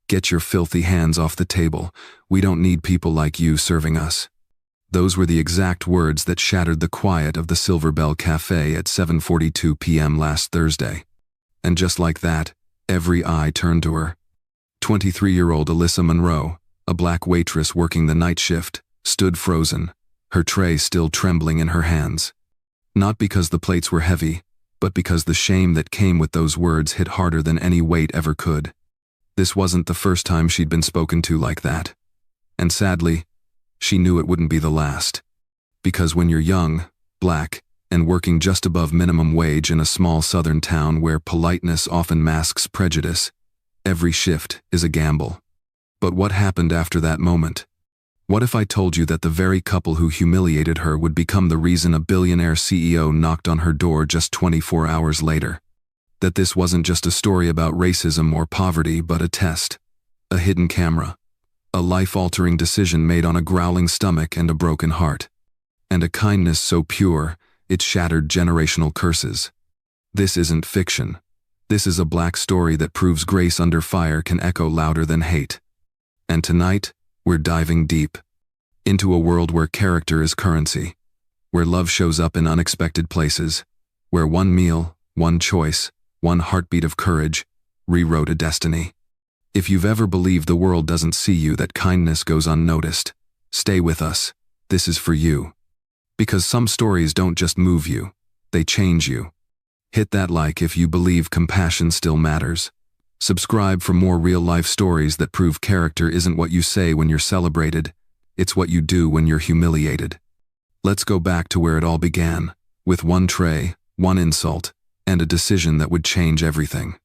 "Get your filthy hands off the table. We don't need people like you serving us." Those were the exact words that shattered the quiet of the Silver Bell Cafe at 7:42 p.m. last Thursday. And just like that, every eye turned to her. 23-year-old Alyssa Monroe, a black waitress working the night shift, stood frozen, her tray still trembling in her hands. Not because the plates were heavy, but because the shame that came with those words hit harder than any weight ever could. This wasn't the first time she'd been spoken to like that. And sadly, she knew it wouldn't be the last. Because when you're young, black, and working just above minimum wage in a small southern town where politeness often masks prejudice, every shift is a gamble. But what happened after that moment? What if I told you that the very couple who humiliated her would become the reason a billionaire CEO knocked on her door just 24 hours later? That this wasn't just a story about racism or poverty, but a test, a hidden camera, a life-altering decision made on a growling stomach and a broken heart, and a kindness so pure it shattered generational curses. This isn't fiction. This is a black story that proves grace under fire can echo louder than hate. And tonight, we're diving deep into a world where character is currency, where love shows up in unexpected places, where one meal, one choice, one heartbeat of courage rewrote a destiny. If you've ever believed the world doesn't see you, that kindness goes unnoticed, stay with us. This is for you. Because some stories don't just move you, they change you. Hit that like if you believe compassion still matters. Subscribe for more real-life stories that prove character isn't what you say when you're celebrated, it's what you do when you're humiliated. Let's go back to where it all began, with one tray, one insult, and a decision that would change everything.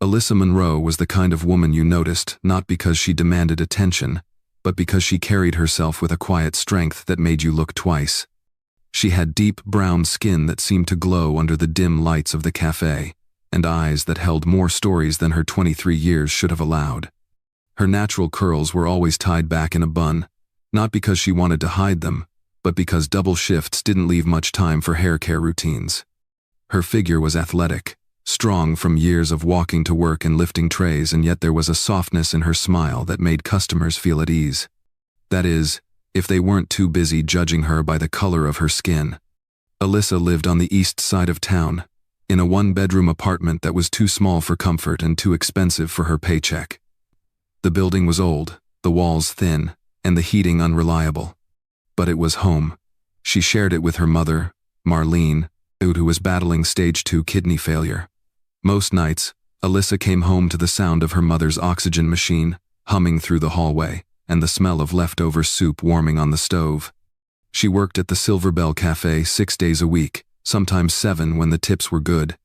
Alyssa Monroe was the kind of woman you noticed not because she demanded attention, but because she carried herself with a quiet strength that made you look twice. She had deep brown skin that seemed to glow under the dim lights of the cafe, and eyes that held more stories than her 23 years should have allowed. Her natural curls were always tied back in a bun, not because she wanted to hide them, but because double shifts didn't leave much time for hair care routines. Her figure was athletic, strong from years of walking to work and lifting trays, and yet there was a softness in her smile that made customers feel at ease. That is, if they weren't too busy judging her by the color of her skin. Alyssa lived on the east side of town, in a one-bedroom apartment that was too small for comfort and too expensive for her paycheck. The building was old, the walls thin, and the heating unreliable. But it was home. She shared it with her mother, Marlene, who was battling stage 2 kidney failure. Most nights, Alyssa came home to the sound of her mother's oxygen machine humming through the hallway, and the smell of leftover soup warming on the stove. She worked at the Silver Bell Cafe 6 days a week, sometimes 7 when the tips were good.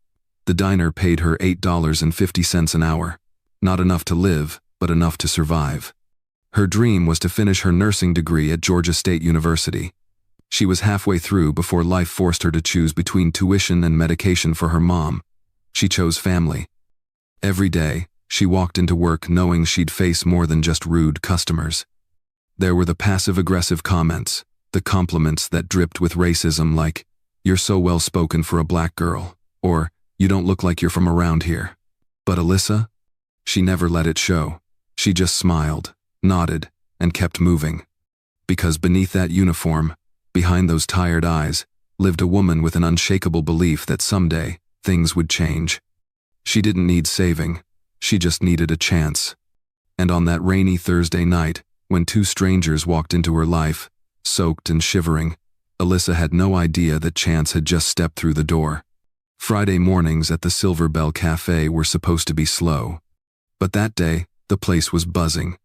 The diner paid her $8.50 an hour. Not enough to live, but enough to survive. Her dream was to finish her nursing degree at Georgia State University. She was halfway through before life forced her to choose between tuition and medication for her mom. She chose family. Every day, she walked into work knowing she'd face more than just rude customers. There were the passive-aggressive comments, the compliments that dripped with racism like, "You're so well-spoken for a black girl," or, "You don't look like you're from around here." But Alyssa? She never let it show. She just smiled, nodded, and kept moving. Because beneath that uniform, behind those tired eyes, lived a woman with an unshakable belief that someday, things would change. She didn't need saving, she just needed a chance. And on that rainy Thursday night, when 2 strangers walked into her life, soaked and shivering, Alyssa had no idea that chance had just stepped through the door. Friday mornings at the Silver Bell Cafe were supposed to be slow. But that day, the place was buzzing.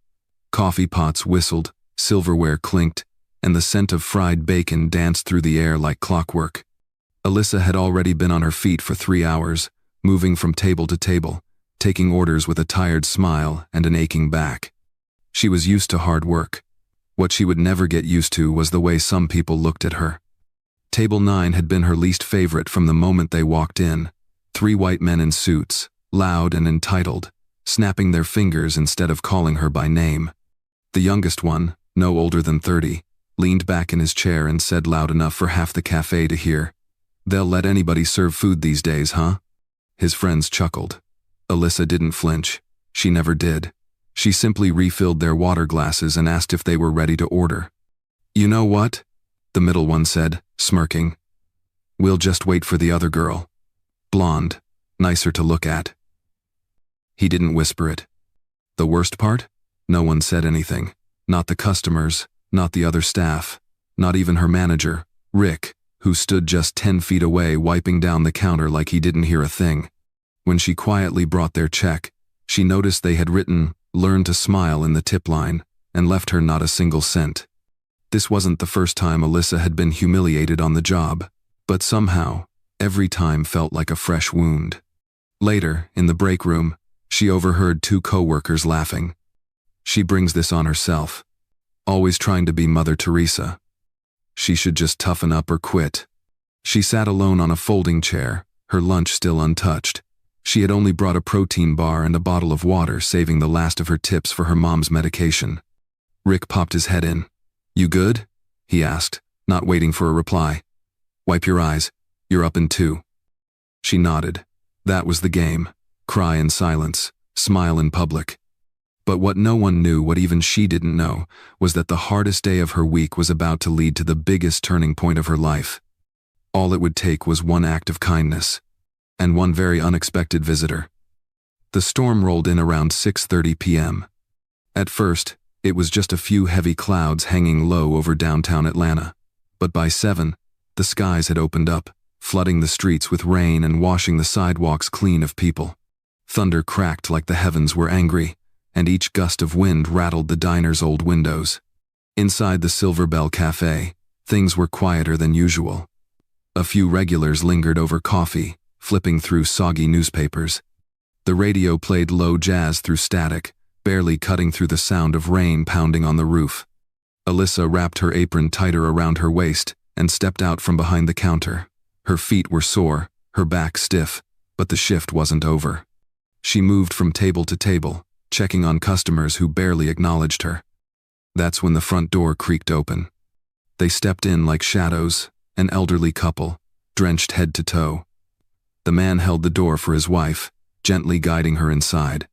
Coffee pots whistled, silverware clinked, and the scent of fried bacon danced through the air like clockwork. Alyssa had already been on her feet for 3 hours, moving from table to table, taking orders with a tired smile and an aching back. She was used to hard work. What she would never get used to was the way some people looked at her. Table 9 had been her least favorite from the moment they walked in. 3 white men in suits, loud and entitled, snapping their fingers instead of calling her by name. The youngest one, no older than 30, leaned back in his chair and said loud enough for half the cafe to hear, "They'll let anybody serve food these days, huh?" His friends chuckled. Alyssa didn't flinch. She never did. She simply refilled their water glasses and asked if they were ready to order. "You know what?" the middle one said, smirking. "We'll just wait for the other girl. Blonde, nicer to look at." He didn't whisper it. The worst part? No one said anything. Not the customers, not the other staff, not even her manager, Rick, who stood just 10 feet away wiping down the counter like he didn't hear a thing. When she quietly brought their check, she noticed they had written, "Learn to smile" in the tip line, and left her not a single cent. This wasn't the first time Alyssa had been humiliated on the job, but somehow, every time felt like a fresh wound. Later, in the break room, she overheard two co-workers laughing. "She brings this on herself. Always trying to be Mother Teresa. She should just toughen up or quit." She sat alone on a folding chair, her lunch still untouched. She had only brought a protein bar and a bottle of water, saving the last of her tips for her mom's medication. Rick popped his head in. "You good?" he asked, not waiting for a reply. "Wipe your eyes. You're up in 2. She nodded. That was the game. Cry in silence, smile in public. But what no one knew, what even she didn't know, was that the hardest day of her week was about to lead to the biggest turning point of her life. All it would take was one act of kindness, and one very unexpected visitor. The storm rolled in around 6:30 p.m. At first, it was just a few heavy clouds hanging low over downtown Atlanta. But by 7, the skies had opened up, flooding the streets with rain and washing the sidewalks clean of people. Thunder cracked like the heavens were angry, and each gust of wind rattled the diner's old windows. Inside the Silver Bell Cafe, things were quieter than usual. A few regulars lingered over coffee, flipping through soggy newspapers. The radio played low jazz through static, barely cutting through the sound of rain pounding on the roof. Alyssa wrapped her apron tighter around her waist and stepped out from behind the counter. Her feet were sore, her back stiff, but the shift wasn't over. She moved from table to table, checking on customers who barely acknowledged her. That's when the front door creaked open. They stepped in like shadows, an elderly couple, drenched head to toe. The man held the door for his wife, gently guiding her inside.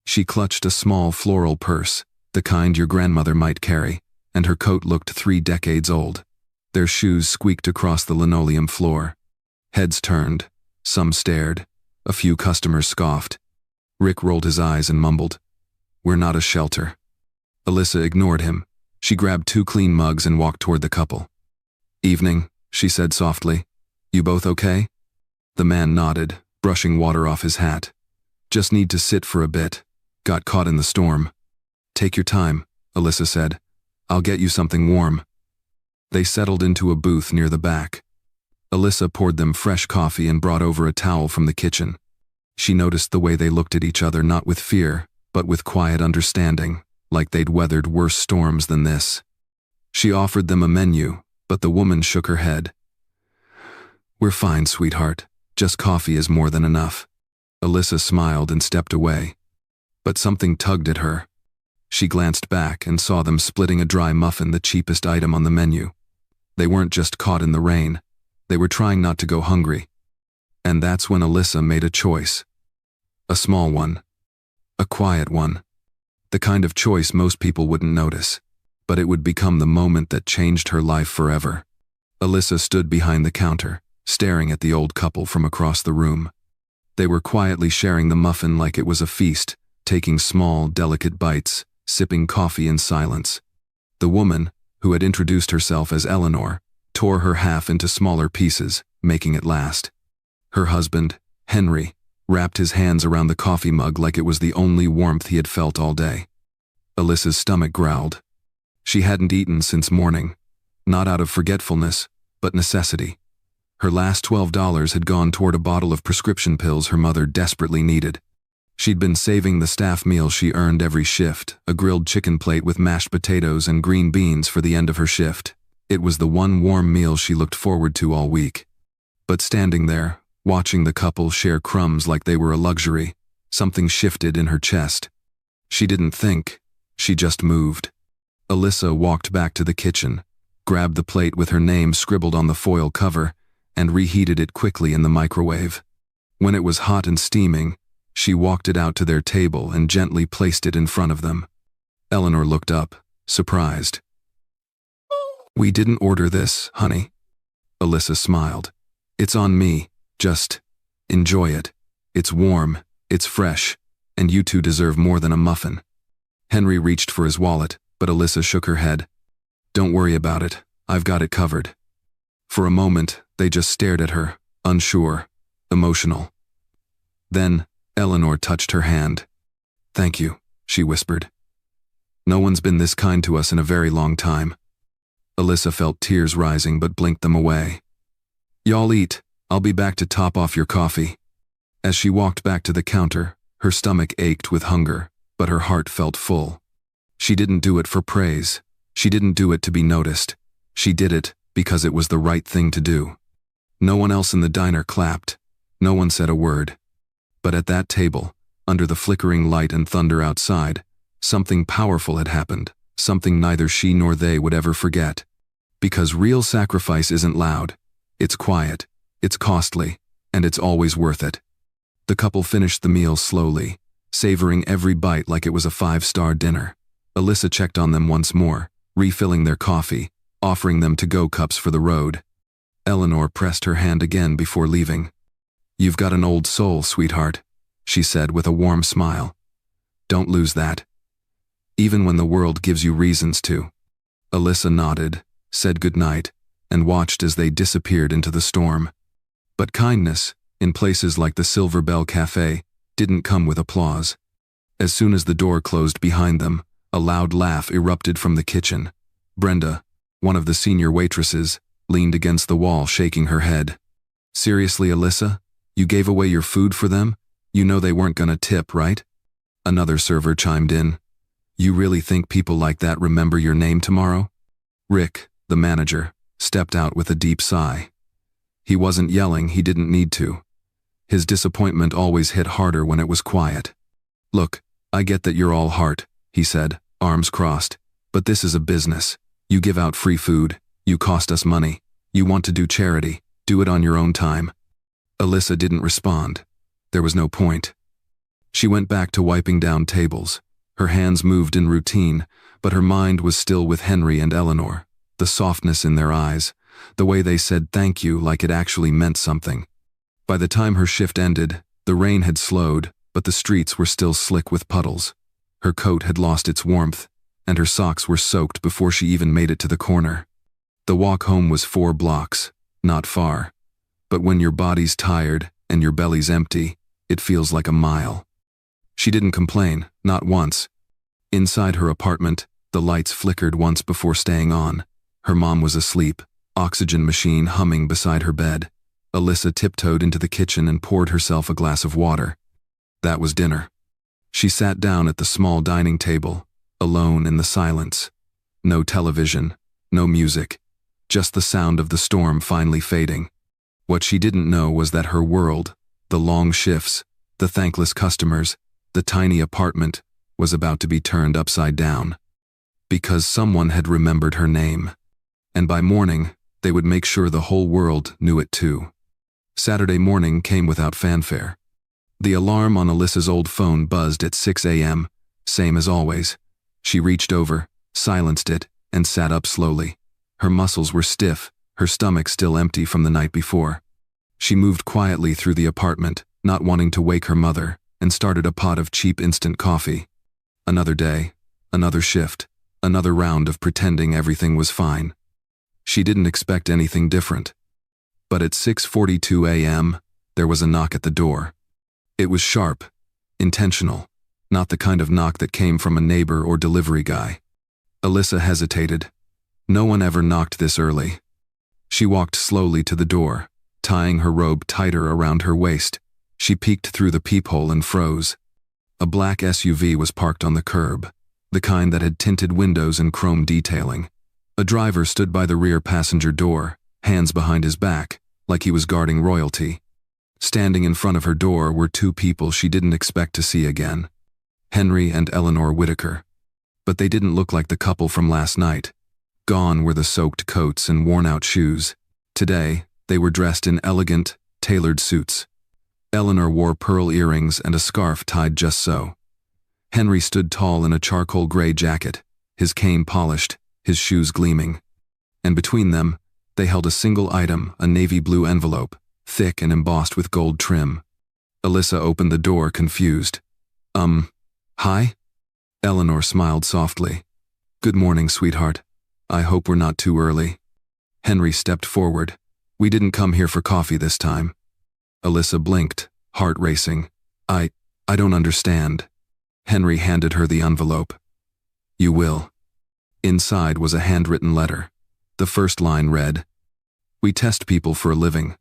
She clutched a small floral purse, the kind your grandmother might carry, and her coat looked 3 decades old. Their shoes squeaked across the linoleum floor. Heads turned, some stared, a few customers scoffed. Rick rolled his eyes and mumbled, "We're not a shelter." Alyssa ignored him. She grabbed 2 clean mugs and walked toward the couple. "Evening," she said softly. "You both okay?" The man nodded, brushing water off his hat. "Just need to sit for a bit. Got caught in the storm." "Take your time," Alyssa said. "I'll get you something warm." They settled into a booth near the back. Alyssa poured them fresh coffee and brought over a towel from the kitchen. She noticed the way they looked at each other, not with fear, but with quiet understanding, like they'd weathered worse storms than this. She offered them a menu, but the woman shook her head. "We're fine, sweetheart. Just coffee is more than enough." Alyssa smiled and stepped away. But something tugged at her. She glanced back and saw them splitting a dry muffin, the cheapest item on the menu. They weren't just caught in the rain. They were trying not to go hungry. And that's when Alyssa made a choice. A small one. A quiet one. The kind of choice most people wouldn't notice. But it would become the moment that changed her life forever. Alyssa stood behind the counter, staring at the old couple from across the room. They were quietly sharing the muffin like it was a feast, taking small, delicate bites, sipping coffee in silence. The woman, who had introduced herself as Eleanor, tore her half into smaller pieces, making it last. Her husband, Henry, wrapped his hands around the coffee mug like it was the only warmth he had felt all day. Alyssa's stomach growled. She hadn't eaten since morning, not out of forgetfulness, but necessity. Her last $12 had gone toward a bottle of prescription pills her mother desperately needed. She'd been saving the staff meal she earned every shift, a grilled chicken plate with mashed potatoes and green beans for the end of her shift. It was the one warm meal she looked forward to all week. But standing there, watching the couple share crumbs like they were a luxury, something shifted in her chest. She didn't think, she just moved. Alyssa walked back to the kitchen, grabbed the plate with her name scribbled on the foil cover, and reheated it quickly in the microwave. When it was hot and steaming, She walked it out to their table and gently placed it in front of them. Eleanor looked up, surprised. "We didn't order this, honey." Alyssa smiled. "It's on me. Just enjoy it. It's warm, it's fresh, and you two deserve more than a muffin." Henry reached for his wallet, but Alyssa shook her head. "Don't worry about it. I've got it covered." For a moment, they just stared at her, unsure, emotional. Then, Eleanor touched her hand. "Thank you," she whispered. "No one's been this kind to us in a very long time." Alyssa felt tears rising but blinked them away. "Y'all eat. I'll be back to top off your coffee." As she walked back to the counter, her stomach ached with hunger, but her heart felt full. She didn't do it for praise. She didn't do it to be noticed. She did it because it was the right thing to do. No one else in the diner clapped. No one said a word. But at that table, under the flickering light and thunder outside, something powerful had happened, something neither she nor they would ever forget. Because real sacrifice isn't loud. It's quiet, it's costly, and it's always worth it. The couple finished the meal slowly, savoring every bite like it was a 5-star dinner. Alyssa checked on them once more, refilling their coffee, offering them to-go cups for the road. Eleanor pressed her hand again before leaving. "You've got an old soul, sweetheart," she said with a warm smile. "Don't lose that. Even when the world gives you reasons to." Alyssa nodded, said goodnight, and watched as they disappeared into the storm. But kindness, in places like the Silver Bell Cafe, didn't come with applause. As soon as the door closed behind them, a loud laugh erupted from the kitchen. Brenda, one of the senior waitresses, leaned against the wall shaking her head. "Seriously, Alyssa? You gave away your food for them? You know they weren't gonna tip, right?" Another server chimed in. "You really think people like that remember your name tomorrow?" Rick, the manager, stepped out with a deep sigh. He wasn't yelling, he didn't need to. His disappointment always hit harder when it was quiet. "Look, I get that you're all heart," he said, arms crossed, "but this is a business. You give out free food, you cost us money, you want to do charity, do it on your own time." Alyssa didn't respond. There was no point. She went back to wiping down tables. Her hands moved in routine, but her mind was still with Henry and Eleanor, the softness in their eyes, the way they said thank you like it actually meant something. By the time her shift ended, the rain had slowed, but the streets were still slick with puddles. Her coat had lost its warmth, and her socks were soaked before she even made it to the corner. The walk home was 4 blocks, not far. But when your body's tired and your belly's empty, it feels like a mile. She didn't complain, not once. Inside her apartment, the lights flickered once before staying on. Her mom was asleep, oxygen machine humming beside her bed. Alyssa tiptoed into the kitchen and poured herself a glass of water. That was dinner. She sat down at the small dining table, alone in the silence. No television, no music, just the sound of the storm finally fading. What she didn't know was that her world, the long shifts, the thankless customers, the tiny apartment, was about to be turned upside down. Because someone had remembered her name. And by morning, they would make sure the whole world knew it too. Saturday morning came without fanfare. The alarm on Alyssa's old phone buzzed at 6 a.m., same as always. She reached over, silenced it, and sat up slowly. Her muscles were stiff, her stomach still empty from the night before. She moved quietly through the apartment, not wanting to wake her mother, and started a pot of cheap instant coffee. Another day, another shift, another round of pretending everything was fine. She didn't expect anything different. But at 6:42 a.m., there was a knock at the door. It was sharp, intentional, not the kind of knock that came from a neighbor or delivery guy. Alyssa hesitated. No one ever knocked this early. She walked slowly to the door, tying her robe tighter around her waist. She peeked through the peephole and froze. A black SUV was parked on the curb, the kind that had tinted windows and chrome detailing. A driver stood by the rear passenger door, hands behind his back, like he was guarding royalty. Standing in front of her door were 2 people she didn't expect to see again. Henry and Eleanor Whitaker. But they didn't look like the couple from last night. Gone were the soaked coats and worn-out shoes. Today, they were dressed in elegant, tailored suits. Eleanor wore pearl earrings and a scarf tied just so. Henry stood tall in a charcoal gray jacket, his cane polished, his shoes gleaming. And between them, they held a single item, a navy blue envelope, thick and embossed with gold trim. Alyssa opened the door, confused. Hi? Eleanor smiled softly. Good morning, sweetheart. I hope we're not too early. Henry stepped forward. We didn't come here for coffee this time. Alyssa blinked, heart racing. I don't understand. Henry handed her the envelope. You will. Inside was a handwritten letter. The first line read, We test people for a living.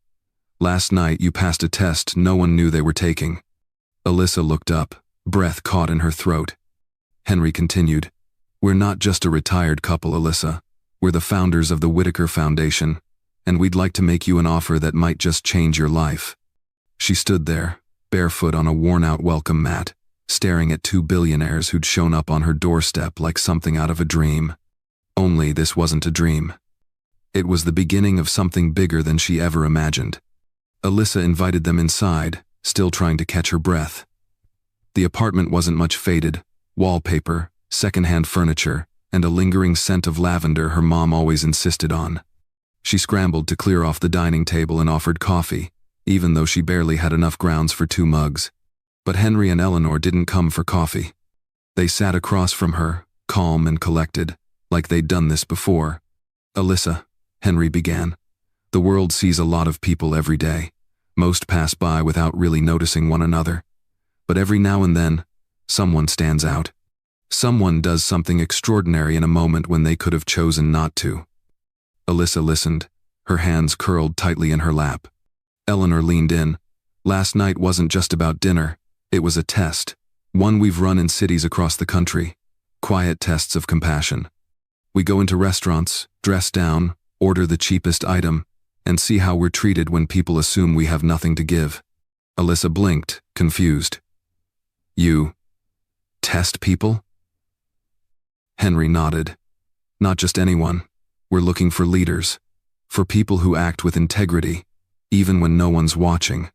Last night you passed a test no one knew they were taking. Alyssa looked up, breath caught in her throat. Henry continued, We're not just a retired couple, Alyssa. We're the founders of the Whitaker Foundation, and we'd like to make you an offer that might just change your life. She stood there, barefoot on a worn-out welcome mat, staring at two billionaires who'd shown up on her doorstep like something out of a dream. Only this wasn't a dream. It was the beginning of something bigger than she ever imagined. Alyssa invited them inside, still trying to catch her breath. The apartment wasn't much faded, wallpaper, secondhand furniture, and a lingering scent of lavender her mom always insisted on. She scrambled to clear off the dining table and offered coffee, even though she barely had enough grounds for 2 mugs. But Henry and Eleanor didn't come for coffee. They sat across from her, calm and collected, like they'd done this before. Alyssa, Henry began, the world sees a lot of people every day. Most pass by without really noticing one another. But every now and then, someone stands out. Someone does something extraordinary in a moment when they could have chosen not to. Alyssa listened, her hands curled tightly in her lap. Eleanor leaned in. Last night wasn't just about dinner. It was a test, one we've run in cities across the country. Quiet tests of compassion. We go into restaurants, dress down, order the cheapest item, and see how we're treated when people assume we have nothing to give. Alyssa blinked, confused. You test people? Henry nodded. Not just anyone. We're looking for leaders. For people who act with integrity, even when no one's watching.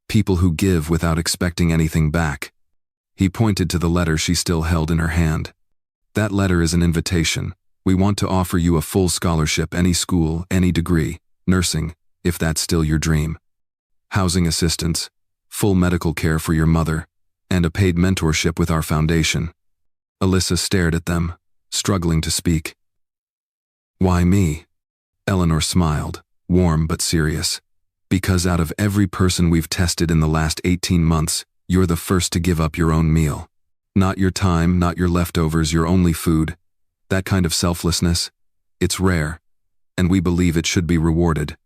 People who give without expecting anything back. He pointed to the letter she still held in her hand. That letter is an invitation. We want to offer you a full scholarship, any school, any degree, nursing, if that's still your dream. Housing assistance, full medical care for your mother, and a paid mentorship with our foundation. Alyssa stared at them, struggling to speak. Why me? Eleanor smiled, warm but serious. Because out of every person we've tested in the last 18 months, you're the first to give up your own meal. Not your time, not your leftovers, your only food. That kind of selflessness, it's rare, and we believe it should be rewarded.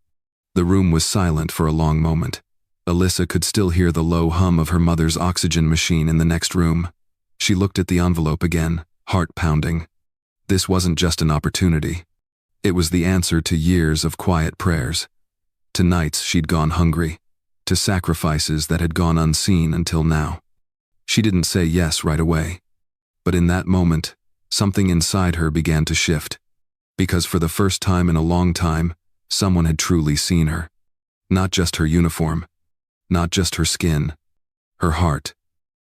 The room was silent for a long moment. Alyssa could still hear the low hum of her mother's oxygen machine in the next room. She looked at the envelope again, heart pounding. This wasn't just an opportunity. It was the answer to years of quiet prayers. To nights she'd gone hungry. To sacrifices that had gone unseen until now. She didn't say yes right away. But in that moment, something inside her began to shift. Because for the first time in a long time, someone had truly seen her. Not just her uniform. Not just her skin. Her heart.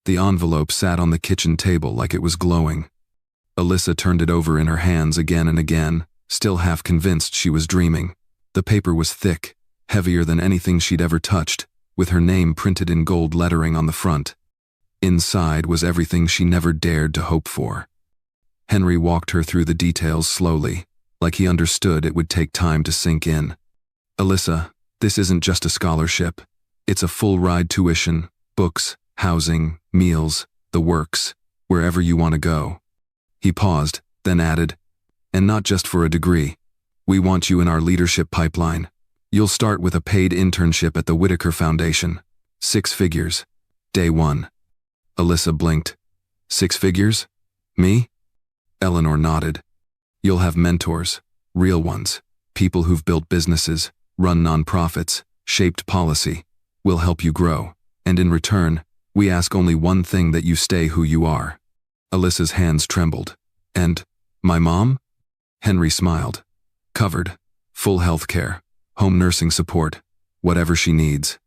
The envelope sat on the kitchen table like it was glowing. Alyssa turned it over in her hands again and again, still half convinced she was dreaming. The paper was thick, heavier than anything she'd ever touched, with her name printed in gold lettering on the front. Inside was everything she never dared to hope for. Henry walked her through the details slowly, like he understood it would take time to sink in. Alyssa, this isn't just a scholarship. It's a full-ride tuition, books, housing, meals, the works, wherever you want to go. He paused, then added, and not just for a degree. We want you in our leadership pipeline. You'll start with a paid internship at the Whitaker Foundation. 6 figures. Day 1. Alyssa blinked. 6 figures? Me? Eleanor nodded. You'll have mentors, real ones, people who've built businesses, run nonprofits, shaped policy. We'll help you grow, and in return, we ask only one thing, that you stay who you are. Alyssa's hands trembled. And, my mom? Henry smiled. Covered. Full health care, home nursing support, whatever she needs.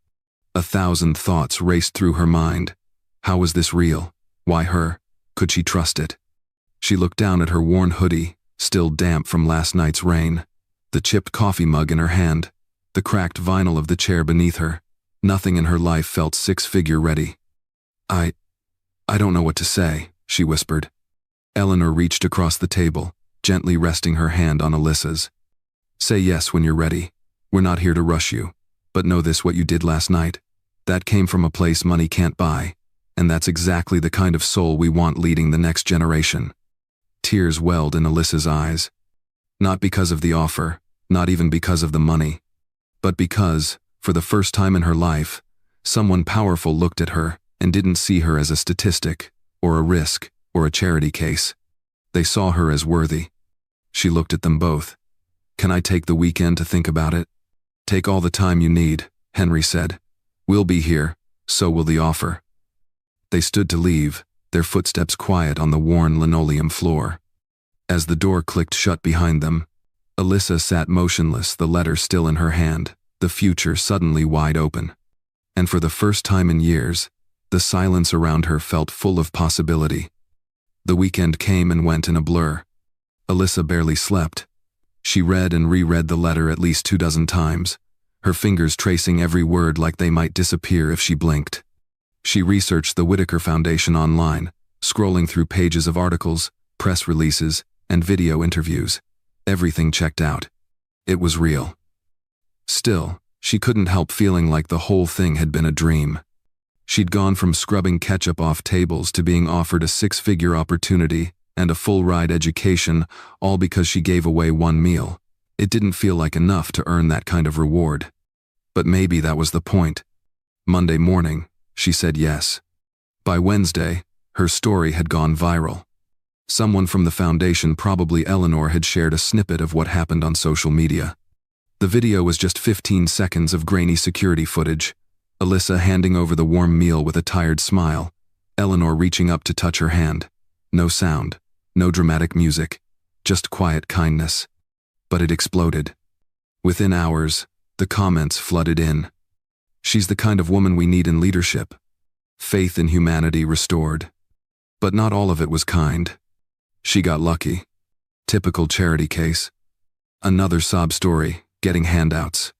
1,000 thoughts raced through her mind. How was this real? Why her? Could she trust it? She looked down at her worn hoodie, still damp from last night's rain, the chipped coffee mug in her hand, the cracked vinyl of the chair beneath her. Nothing in her life felt six-figure ready. I don't know what to say," she whispered. Eleanor reached across the table, gently resting her hand on Alyssa's. "Say yes when you're ready. We're not here to rush you. But know this: what you did last night, that came from a place money can't buy, and that's exactly the kind of soul we want leading the next generation." Tears welled in Alyssa's eyes. Not because of the offer, not even because of the money, but because, for the first time in her life, someone powerful looked at her and didn't see her as a statistic, or a risk, or a charity case. They saw her as worthy. She looked at them both. "Can I take the weekend to think about it?" "Take all the time you need," Henry said. "We'll be here, so will the offer." They stood to leave, their footsteps quiet on the worn linoleum floor. As the door clicked shut behind them, Alyssa sat motionless, the letter still in her hand, the future suddenly wide open. And for the first time in years, the silence around her felt full of possibility. The weekend came and went in a blur. Alyssa barely slept. She read and reread the letter at least 24 times, her fingers tracing every word like they might disappear if she blinked. She researched the Whitaker Foundation online, scrolling through pages of articles, press releases, and video interviews. Everything checked out. It was real. Still, she couldn't help feeling like the whole thing had been a dream. She'd gone from scrubbing ketchup off tables to being offered a six-figure opportunity and a full-ride education, all because she gave away one meal. It didn't feel like enough to earn that kind of reward. But maybe that was the point. Monday morning, she said yes. By Wednesday, her story had gone viral. Someone from the foundation, probably Eleanor, had shared a snippet of what happened on social media. The video was just 15 seconds of grainy security footage. Alyssa handing over the warm meal with a tired smile, Eleanor reaching up to touch her hand. No sound, no dramatic music, just quiet kindness. But it exploded. Within hours, the comments flooded in. "She's the kind of woman we need in leadership." Faith in humanity restored. But not all of it was kind. She got lucky. Typical charity case. Another sob story, getting handouts.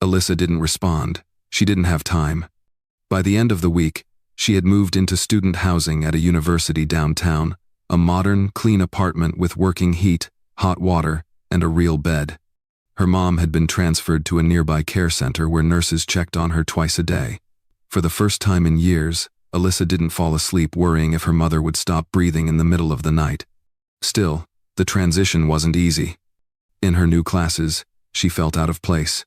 Alyssa didn't respond. She didn't have time. By the end of the week, she had moved into student housing at a university downtown, a modern, clean apartment with working heat, hot water, and a real bed. Her mom had been transferred to a nearby care center where nurses checked on her twice a day. For the first time in years, Alyssa didn't fall asleep worrying if her mother would stop breathing in the middle of the night. Still, the transition wasn't easy. In her new classes, she felt out of place.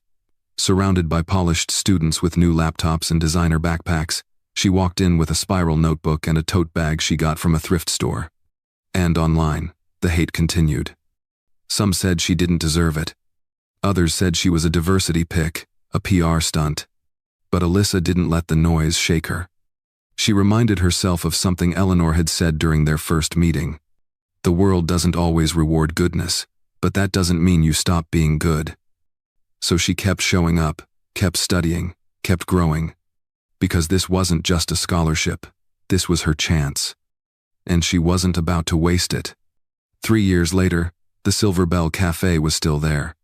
Surrounded by polished students with new laptops and designer backpacks, she walked in with a spiral notebook and a tote bag she got from a thrift store. And online, the hate continued. Some said she didn't deserve it. Others said she was a diversity pick, a PR stunt. But Alyssa didn't let the noise shake her. She reminded herself of something Eleanor had said during their first meeting. The world doesn't always reward goodness, but that doesn't mean you stop being good. So she kept showing up, kept studying, kept growing. Because this wasn't just a scholarship, this was her chance. And she wasn't about to waste it. 3 years later, the Silver Bell Cafe was still there.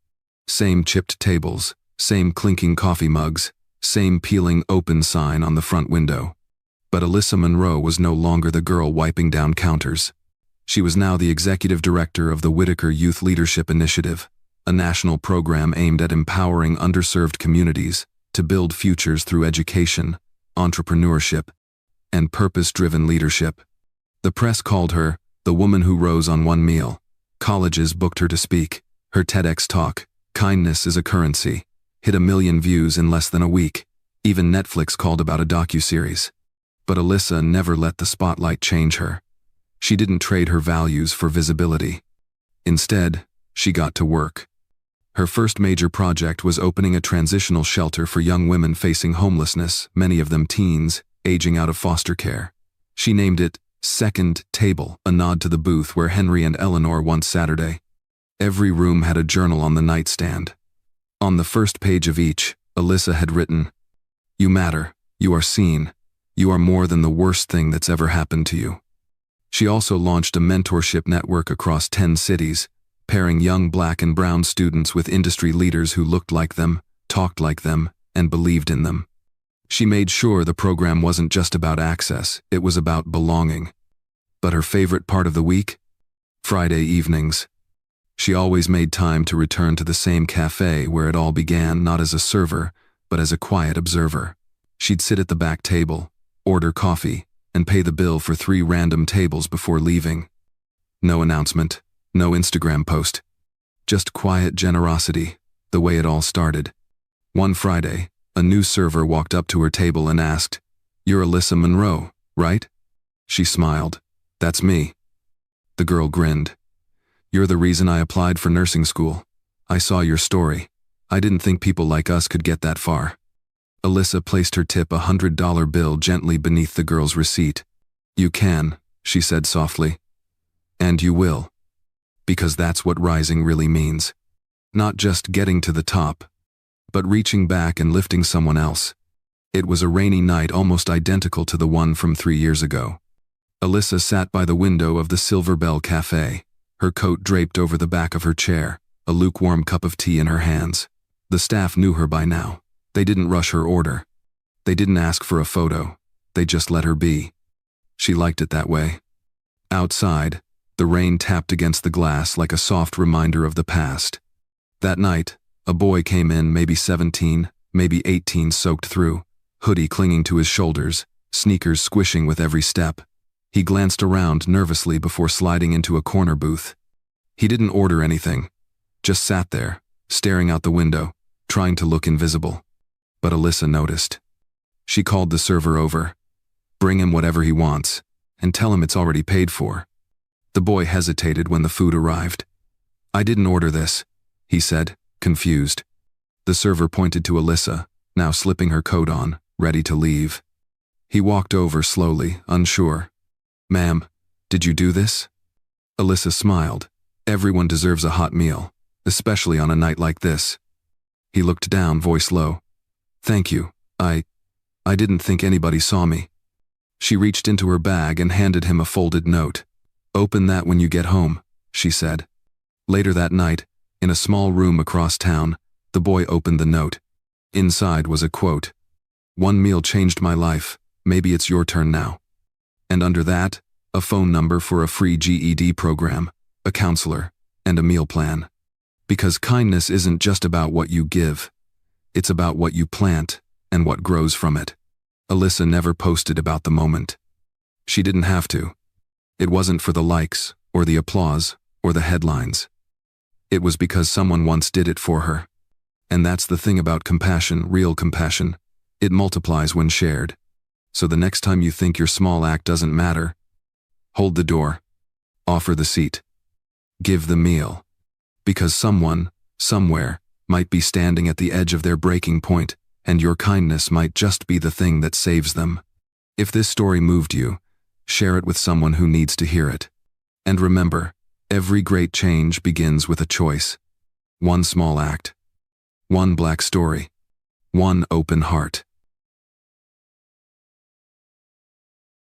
Same chipped tables, same clinking coffee mugs, same peeling open sign on the front window. But Alyssa Monroe was no longer the girl wiping down counters. She was now the executive director of the Whitaker Youth Leadership Initiative, a national program aimed at empowering underserved communities to build futures through education, entrepreneurship, and purpose-driven leadership. The press called her the woman who rose on one meal. Colleges booked her to speak. Her TEDx talk, "Kindness is a Currency," hit 1 million views in less than a week. Even Netflix called about a docuseries. But Alyssa never let the spotlight change her. She didn't trade her values for visibility. Instead, she got to work. Her first major project was opening a transitional shelter for young women facing homelessness, many of them teens, aging out of foster care. She named it Second Table, a nod to the booth where Henry and Eleanor once Saturday. Every room had a journal on the nightstand. On the first page of each, Alyssa had written, You matter. You are seen. You are more than the worst thing that's ever happened to you. She also launched a mentorship network across 10 cities, pairing young Black and brown students with industry leaders who looked like them, talked like them, and believed in them. She made sure the program wasn't just about access, it was about belonging. But her favorite part of the week? Friday evenings. She always made time to return to the same cafe where it all began, not as a server, but as a quiet observer. She'd sit at the back table, order coffee, and pay the bill for 3 random tables before leaving. No announcement, no Instagram post. Just quiet generosity, the way it all started. One Friday, a new server walked up to her table and asked, "You're Alyssa Monroe, right?" She smiled. "That's me." The girl grinned. "You're the reason I applied for nursing school. I saw your story. I didn't think people like us could get that far." Alyssa placed her tip $100 bill gently beneath the girl's receipt. "You can," she said softly. "And you will. Because that's what rising really means. Not just getting to the top, but reaching back and lifting someone else." It was a rainy night almost identical to the one from 3 years ago. Alyssa sat by the window of the Silver Bell Cafe, her coat draped over the back of her chair, a lukewarm cup of tea in her hands. The staff knew her by now. They didn't rush her order. They didn't ask for a photo. They just let her be. She liked it that way. Outside, the rain tapped against the glass like a soft reminder of the past. That night, a boy came in, maybe 17, maybe 18, soaked through, hoodie clinging to his shoulders, sneakers squishing with every step. He glanced around nervously before sliding into a corner booth. He didn't order anything, just sat there, staring out the window, trying to look invisible. But Alyssa noticed. She called the server over. "Bring him whatever he wants, and tell him it's already paid for." The boy hesitated when the food arrived. "I didn't order this," he said, confused. The server pointed to Alyssa, now slipping her coat on, ready to leave. He walked over slowly, unsure. "Ma'am, did you do this?" Alyssa smiled. Everyone deserves a hot meal, especially on a night like this. He looked down, voice low. "Thank you. I didn't think anybody saw me." She reached into her bag and handed him a folded note. "Open that when you get home," she said. Later that night, in a small room across town, the boy opened the note. Inside was a quote. "One meal changed my life. Maybe it's your turn now." And under that, a phone number for a free GED program, a counselor, and a meal plan. Because kindness isn't just about what you give. It's about what you plant and what grows from it. Alyssa never posted about the moment. She didn't have to. It wasn't for the likes, or the applause, or the headlines. It was because someone once did it for her. And that's the thing about compassion, real compassion. It multiplies when shared. So the next time you think your small act doesn't matter, hold the door. Offer the seat. Give the meal. Because someone, somewhere, might be standing at the edge of their breaking point, and your kindness might just be the thing that saves them. If this story moved you, share it with someone who needs to hear it. And remember, every great change begins with a choice. One small act. One Black story. One open heart.